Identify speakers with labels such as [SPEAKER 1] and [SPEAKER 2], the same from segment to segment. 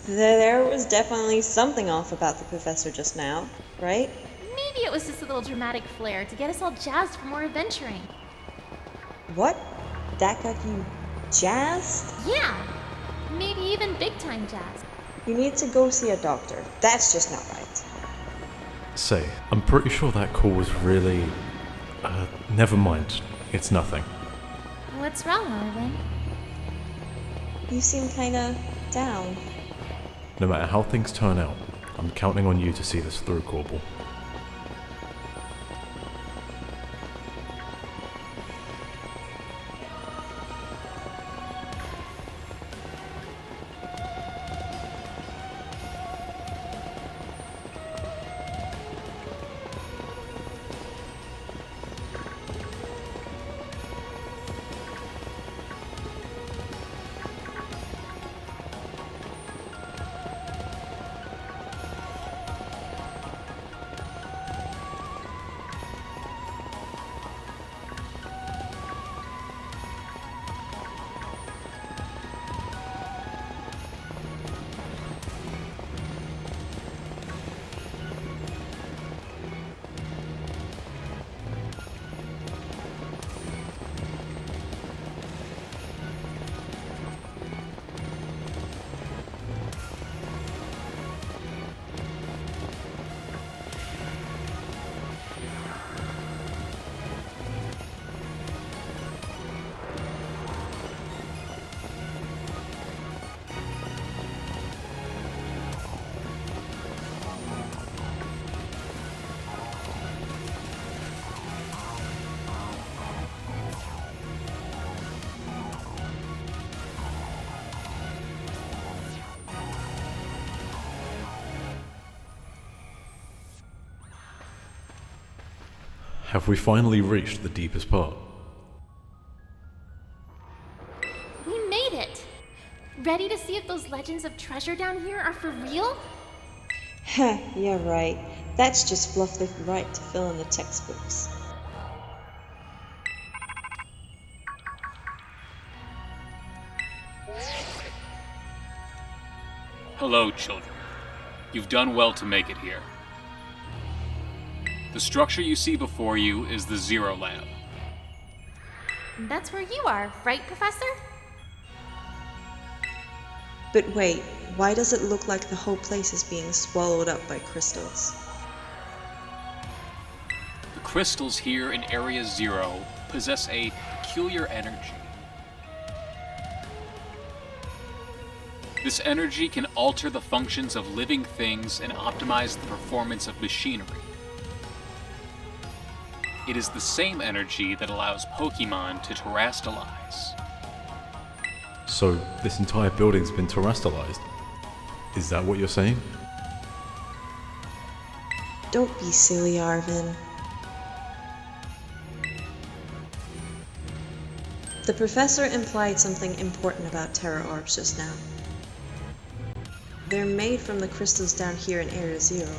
[SPEAKER 1] There was definitely something off about the professor just now, right?
[SPEAKER 2] Maybe it was just a little dramatic flair to get us all jazzed for more adventuring.
[SPEAKER 1] What? That got you jazzed?
[SPEAKER 2] Yeah, maybe even big time jazz.
[SPEAKER 1] You need to go see a doctor. That's just not right.
[SPEAKER 3] Say, I'm pretty sure that call was really... never mind. It's nothing.
[SPEAKER 2] What's wrong, Arven?
[SPEAKER 1] You seem kinda down.
[SPEAKER 3] No matter how things turn out, I'm counting on you to see this through, Corporal. Have we finally reached the deepest part?
[SPEAKER 2] We made it! Ready to see if those legends of treasure down here are for real?
[SPEAKER 1] Heh, yeah, right. That's just fluff they write to fill in the textbooks.
[SPEAKER 4] Hello, children. You've done well to make it here. The structure you see before you is the Zero Lab.
[SPEAKER 2] That's where you are, right, Professor?
[SPEAKER 1] But wait, why does it look like the whole place is being swallowed up by crystals?
[SPEAKER 4] The crystals here in Area Zero possess a peculiar energy. This energy can alter the functions of living things and optimize the performance of machinery. It is the same energy that allows Pokémon to terrestrialize.
[SPEAKER 3] So, this entire building's been terrestrialized? Is that what you're saying?
[SPEAKER 1] Don't be silly, Arven. The professor implied something important about Terra Orbs just now. They're made from the crystals down here in Area Zero,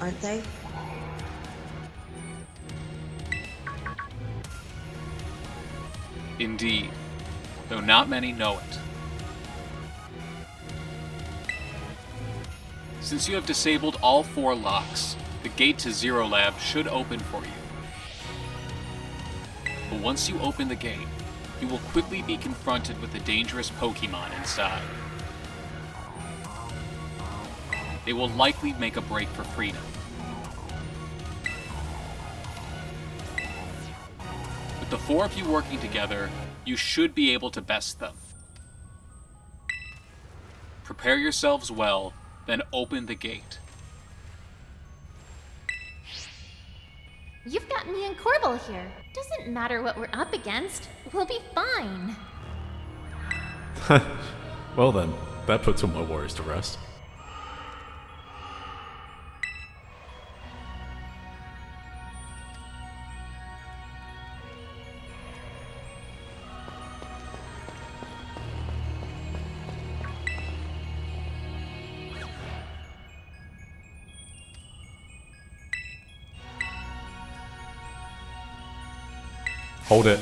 [SPEAKER 1] aren't they?
[SPEAKER 4] Indeed, though not many know it. Since you have disabled all 4 locks, the gate to Zero Lab should open for you. But once you open the gate, you will quickly be confronted with a dangerous Pokémon inside. They will likely make a break for freedom. With the 4 of you working together, you should be able to best them. Prepare yourselves well, then open the gate.
[SPEAKER 2] You've got me and Corbel here. Doesn't matter what we're up against. We'll be fine.
[SPEAKER 3] Well then, that puts all my worries to rest. Hold it.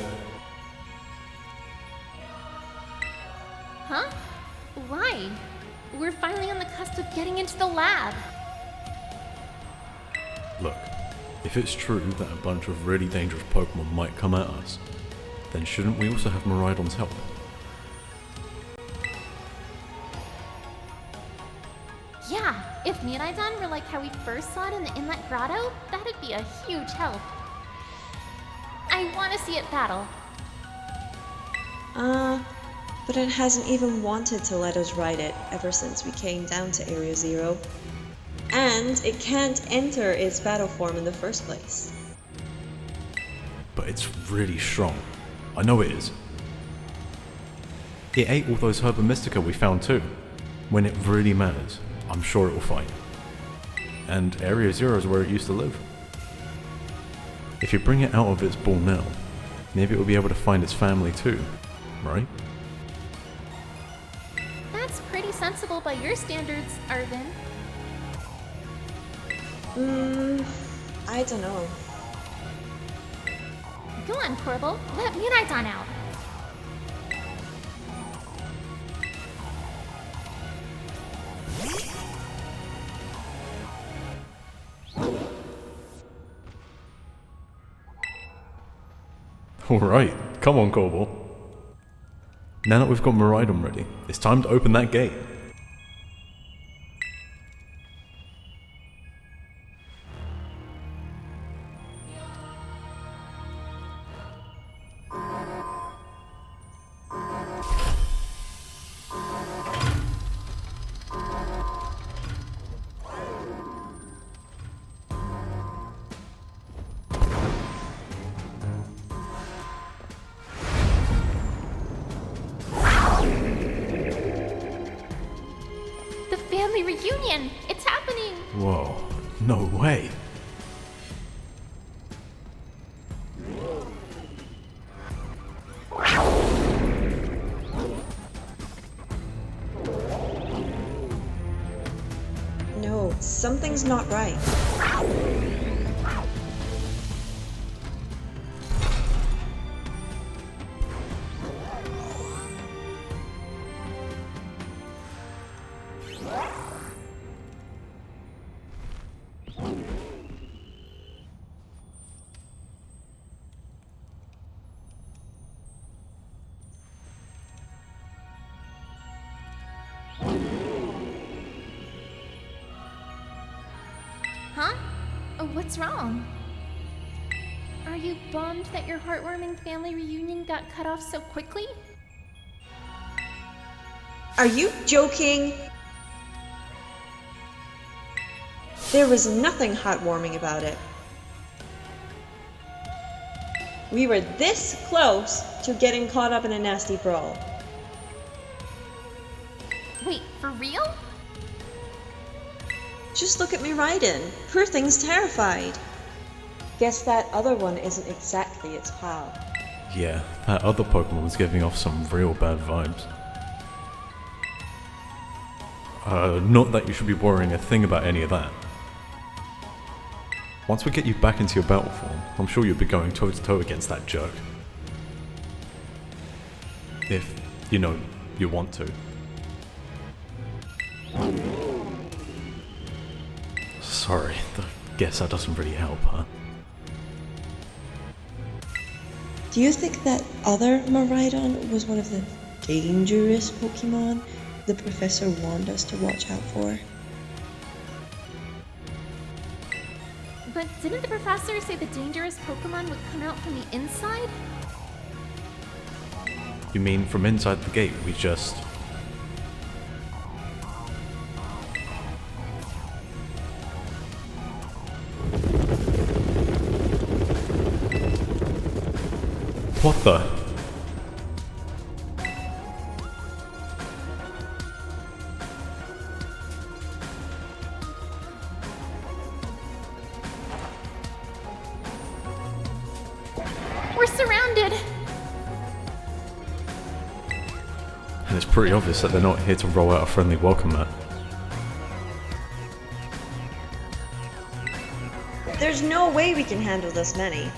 [SPEAKER 2] Huh? Why? We're finally on
[SPEAKER 3] If it's true that a bunch of really dangerous Pokemon might come at us, then shouldn't we also have Miraidon's help?
[SPEAKER 2] Yeah, if Miraidon were like how we first saw it in the Inlet Grotto, that'd be a huge help. I want to see it battle.
[SPEAKER 1] But it hasn't even wanted to let us ride it ever since we came down to Area Zero. And it can't enter its battle form in the first place.
[SPEAKER 3] But it's really strong. I know it is. It ate all those Herba Mystica we found too. When it really matters, I'm sure it will fight. And Area Zero is where it used to live. If you bring it out of its ball now, maybe it will be able to find its family too, right?
[SPEAKER 2] That's pretty sensible by your standards, Arven.
[SPEAKER 1] I don't know.
[SPEAKER 2] Go on, Corbel. Let Miraidon out.
[SPEAKER 3] Alright, come on Korbel. Now that we've got Miraidon ready, it's time to open that gate.
[SPEAKER 2] Family reunion! It's happening!
[SPEAKER 3] Whoa, no way.
[SPEAKER 1] No, something's not right.
[SPEAKER 2] Huh? Oh, what's wrong? Are you bummed that your heartwarming family reunion got cut off so quickly?
[SPEAKER 1] Are you joking? There was nothing heartwarming about it. We were this close to getting caught up in a nasty brawl.
[SPEAKER 2] Wait, for real?
[SPEAKER 1] Just look at me riding. Poor thing's terrified. Guess that other one isn't exactly its pal.
[SPEAKER 3] Yeah, that other Pokemon was giving off some real bad vibes. Not that you should be worrying a thing about any of that. Once we get you back into your battle form, I'm sure you'll be going toe to toe against that jerk. If, you know, you want to. Sorry, I guess that doesn't really help, huh?
[SPEAKER 1] Do you think that other Miraidon was one of the dangerous Pokemon the professor warned us to watch out for?
[SPEAKER 2] But didn't the professor say the dangerous Pokemon would come out from the inside?
[SPEAKER 3] You mean from inside the gate, we just... What the?
[SPEAKER 2] We're surrounded!
[SPEAKER 3] And it's pretty obvious that they're not here to roll out a friendly welcome mat.
[SPEAKER 1] There's no way we can handle this many.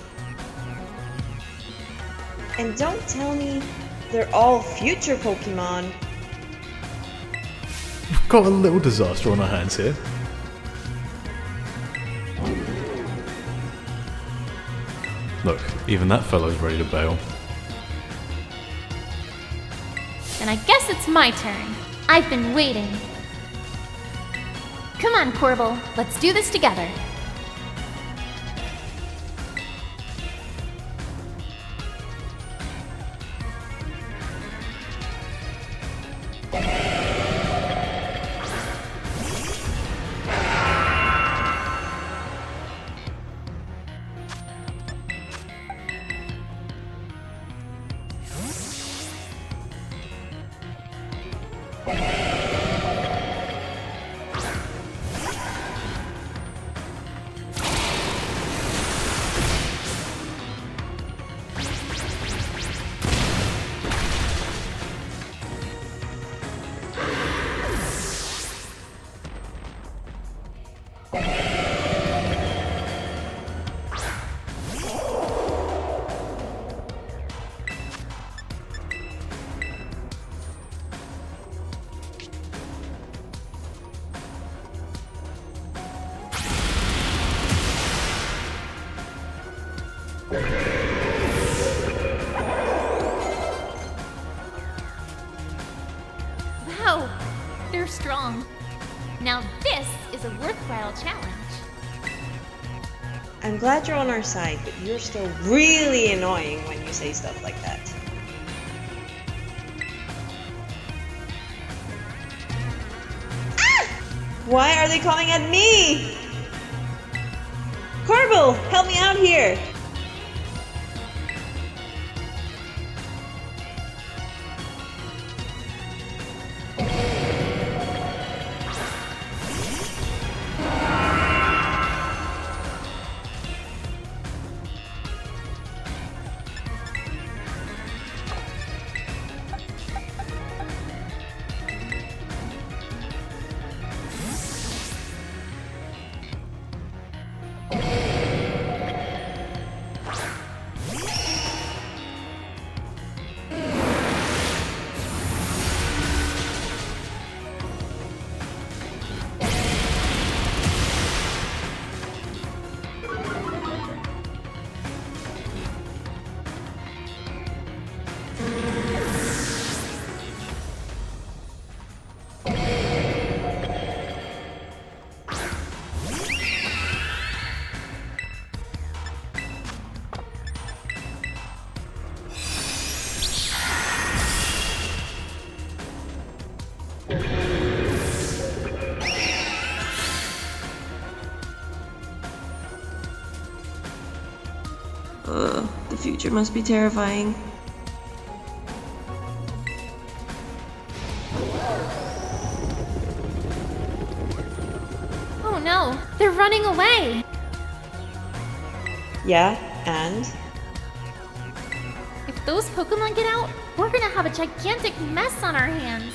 [SPEAKER 1] And don't tell me they're all future Pokemon.
[SPEAKER 3] We've got a little disaster on our hands here. Look, even that fellow's ready to bail.
[SPEAKER 2] And I guess it's my turn. I've been waiting. Come on, Corbel. Let's do this together. Wow, they're strong. Now this is a worthwhile challenge.
[SPEAKER 1] I'm glad you're on our side, but you're still really annoying when you say stuff like that. Ah! Why are they coming at me? Corbel, help me out here! The future must be terrifying.
[SPEAKER 2] Oh no, they're running away!
[SPEAKER 1] Yeah, and?
[SPEAKER 2] If those Pokemon get out, we're gonna have a gigantic mess on our hands.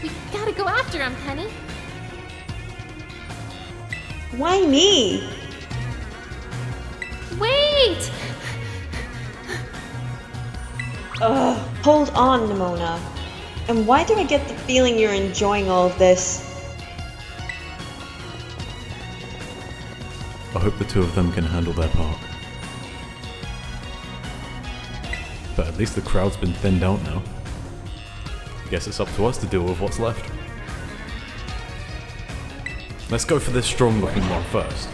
[SPEAKER 2] We gotta go after them, Penny.
[SPEAKER 1] Why me?
[SPEAKER 2] Wait!
[SPEAKER 1] Ugh, hold on, Nemona. And why do I get the feeling you're enjoying all of this?
[SPEAKER 3] I hope the two of them can handle their part. But at least the crowd's been thinned out now. I guess it's up to us to deal with what's left. Let's go for this strong looking one first.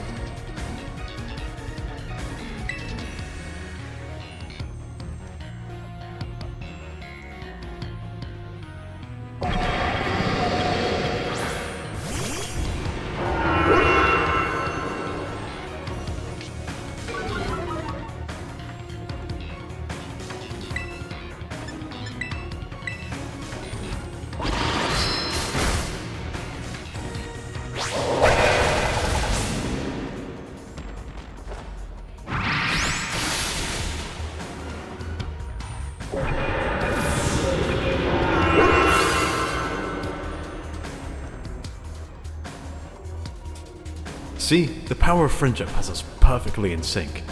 [SPEAKER 3] See, the power of friendship has us perfectly in sync,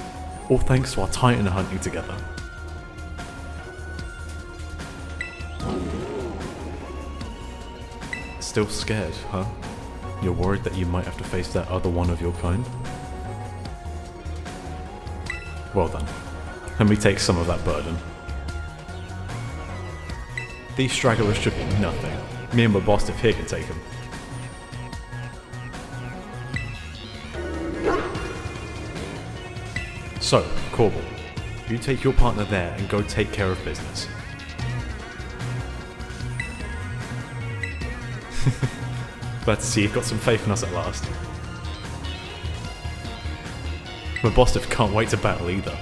[SPEAKER 3] all thanks to our Titan hunting together. Still scared, huh? You're worried that you might have to face that other one of your kind? Well done. Let me take some of that burden. These stragglers should be nothing. Me and my boss if here can take them. So, Corbel, you take your partner there and go take care of business. Glad to see you've got some faith in us at last. My boss can't wait to battle either.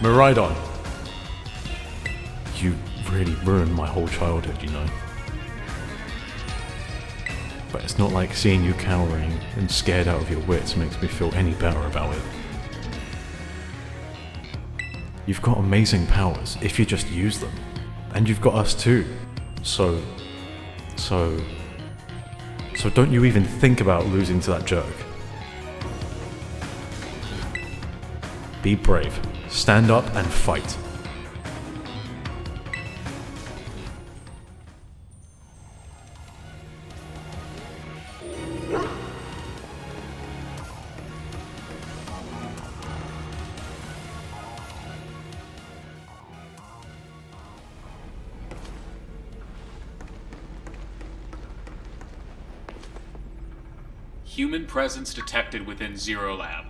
[SPEAKER 3] Miraidon! You really ruined my whole childhood, you know. But it's not like seeing you cowering and scared out of your wits makes me feel any better about it. You've got amazing powers if you just use them. And you've got us too. So don't you even think about losing to that jerk. Be brave. Stand up and fight.
[SPEAKER 4] Human presence detected within Zero Lab.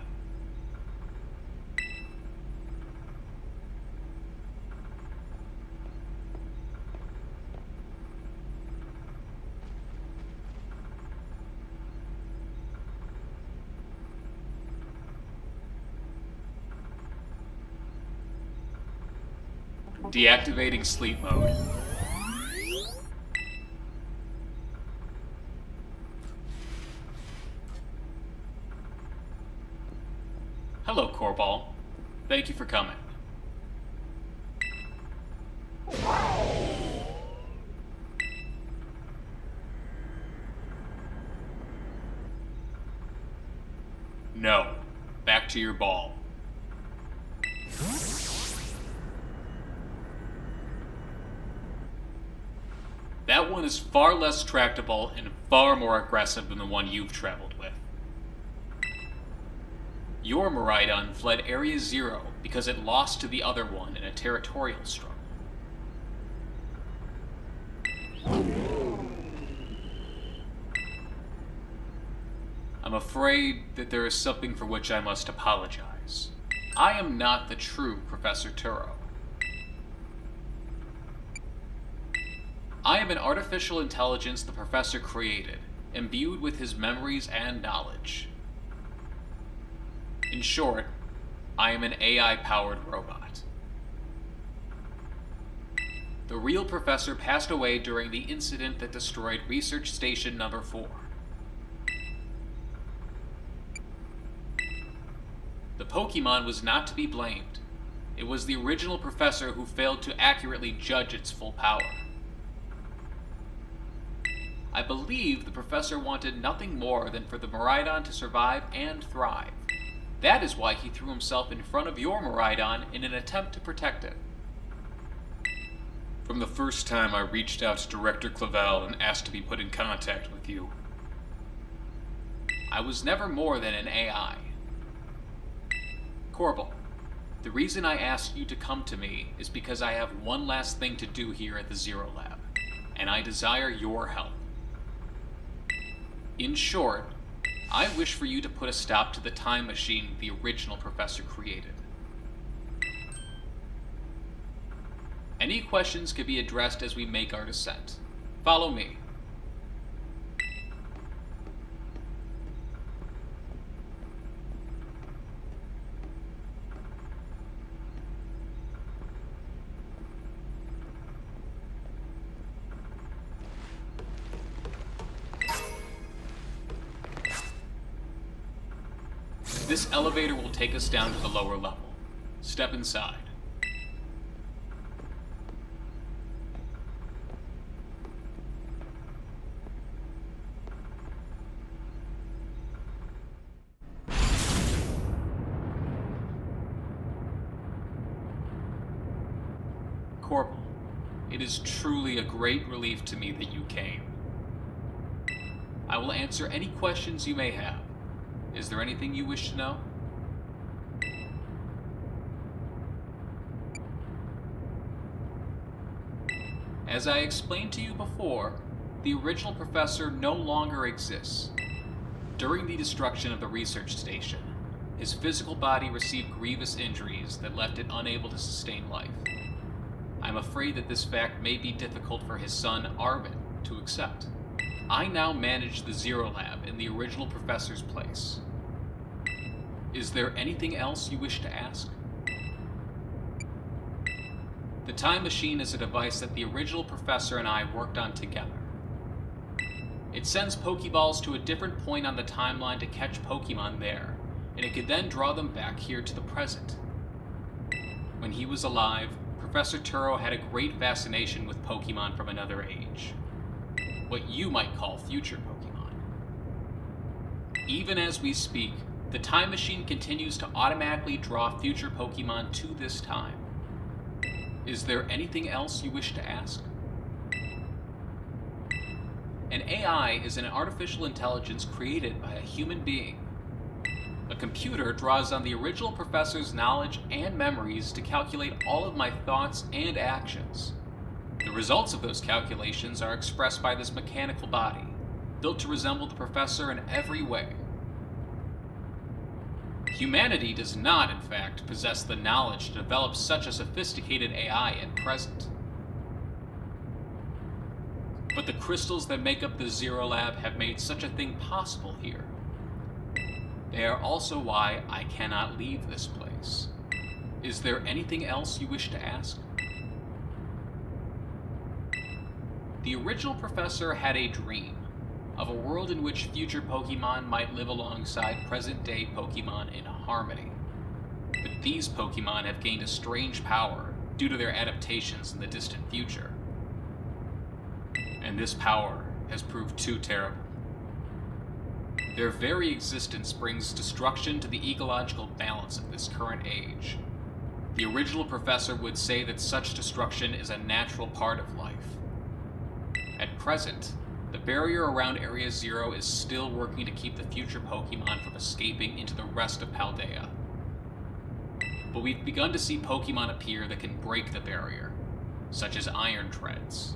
[SPEAKER 4] Deactivating sleep mode. Hello, Corbel. Thank you for coming. No. Back to your ball. That one is far less tractable and far more aggressive than the one you've traveled with. Your Miraidon fled Area Zero because it lost to the other one in a territorial struggle. I'm afraid that there is something for which I must apologize. I am not the true Professor Turo. I am an artificial intelligence the Professor created, imbued with his memories and knowledge. In short, I am an AI-powered robot. The real Professor passed away during the incident that destroyed Research Station Number 4. The Pokémon was not to be blamed. It was the original Professor who failed to accurately judge its full power. I believe the Professor wanted nothing more than for the Miraidon to survive and thrive. That is why he threw himself in front of your Miraidon in an attempt to protect it. From the first time I reached out to Director Clavel and asked to be put in contact with you, I was never more than an AI. Corbel, the reason I asked you to come to me is because I have one last thing to do here at the Zero Lab, and I desire your help. In short, I wish for you to put a stop to the time machine the original Professor created. Any questions can be addressed as we make our descent. Follow me. This elevator will take us down to the lower level. Step inside. Corporal, it is truly a great relief to me that you came. I will answer any questions you may have. Is there anything you wish to know? As I explained to you before, the original professor no longer exists. During the destruction of the research station, his physical body received grievous injuries that left it unable to sustain life. I'm afraid that this fact may be difficult for his son, Arven, to accept. I now manage the Zero Lab in the original professor's place. Is there anything else you wish to ask? The Time Machine is a device that the original professor and I worked on together. It sends Pokeballs to a different point on the timeline to catch Pokemon there, and it could then draw them back here to the present. When he was alive, Professor Turo had a great fascination with Pokemon from another age. What you might call future Pokemon. Even as we speak, the Time Machine continues to automatically draw future Pokemon to this time. Is there anything else you wish to ask? An AI is an artificial intelligence created by a human being. A computer draws on the original professor's knowledge and memories to calculate all of my thoughts and actions. The results of those calculations are expressed by this mechanical body, built to resemble the professor in every way. Humanity does not, in fact, possess the knowledge to develop such a sophisticated AI at present. But the crystals that make up the Zero Lab have made such a thing possible here. They are also why I cannot leave this place. Is there anything else you wish to ask? The original professor had a dream of a world in which future Pokemon might live alongside present-day Pokemon in harmony. But these Pokemon have gained a strange power due to their adaptations in the distant future. And this power has proved too terrible. Their very existence brings destruction to the ecological balance of this current age. The original professor would say that such destruction is a natural part of life. At present, the barrier around Area Zero is still working to keep the future Pokemon from escaping into the rest of Paldea. But we've begun to see Pokemon appear that can break the barrier, such as Iron Treads.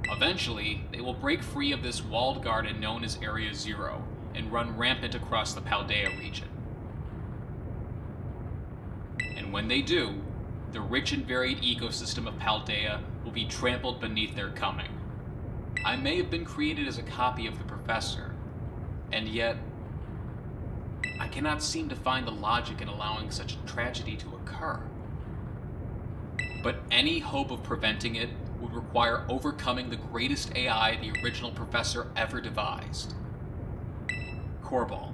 [SPEAKER 4] Eventually, they will break free of this walled garden known as Area Zero and run rampant across the Paldea region. And when they do, the rich and varied ecosystem of Paldea will be trampled beneath their coming. I may have been created as a copy of the professor, and yet I cannot seem to find the logic in allowing such a tragedy to occur. But any hope of preventing it would require overcoming the greatest AI the original professor ever devised. Corball,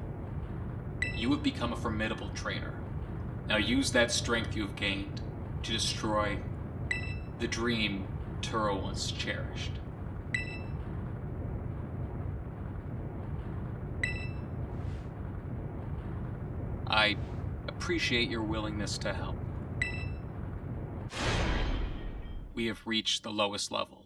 [SPEAKER 4] you have become a formidable trainer. Now use that strength you have gained to destroy the dream Turo once cherished. I appreciate your willingness to help. We have reached the lowest level.